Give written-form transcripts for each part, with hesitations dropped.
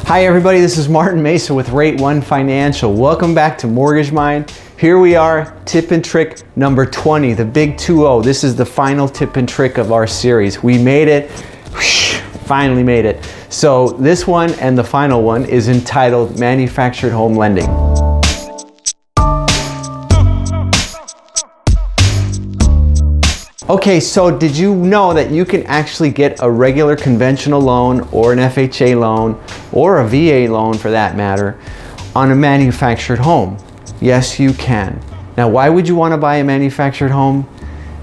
Hi everybody, this is Martin Mesa with Rate 1 Financial. Welcome back to Mortgage Mind. Here we are, tip and trick number 20, the big 2-0. This is the final tip and trick of our series. We made it, finally made it. So this one and the final one is entitled Manufactured Home Lending. Okay, so did you know that you can actually get a regular conventional loan or an FHA loan or a VA loan for that matter on a manufactured home? Yes, you can. Now, why would you want to buy a manufactured home?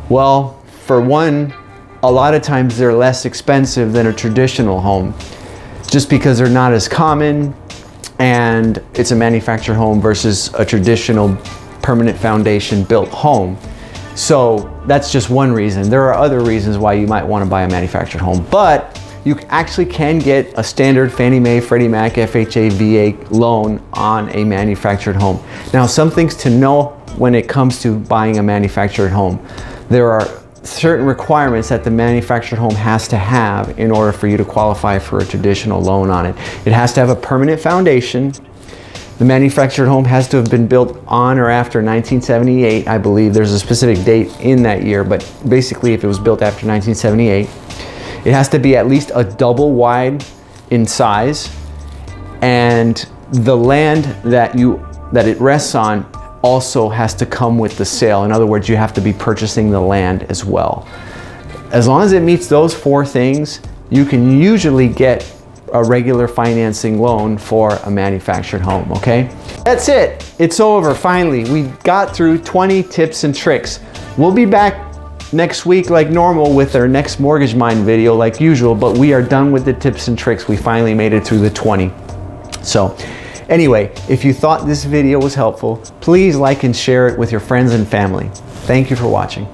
Well, for one, a lot of times they're less expensive than a traditional home just because they're not as common and it's a manufactured home versus a traditional permanent foundation built home. So that's just one reason. There are other reasons why you might want to buy a manufactured home, but you actually can get a standard Fannie Mae, Freddie Mac, FHA, VA loan on a manufactured home. Now, some things to know when it comes to buying a manufactured home. There are certain requirements that the manufactured home has to have in order for you to qualify for a traditional loan on it. It has to have a permanent foundation. The manufactured home has to have been built on or after 1978, I believe. There's a specific date in that year, but basically if it was built after 1978, it has to be at least a double wide in size, and the land that it rests on also has to come with the sale. In other words, you have to be purchasing the land as well. As long as it meets those four things, you can usually get a regular financing loan for a manufactured home, okay? That's it. It's over, finally. We got through 20 tips and tricks. We'll be back next week like normal with our next Mortgage Mind video like usual, but we are done with the tips and tricks. We finally made it through the 20. So anyway, if you thought this video was helpful, please like and share it with your friends and family. Thank you for watching.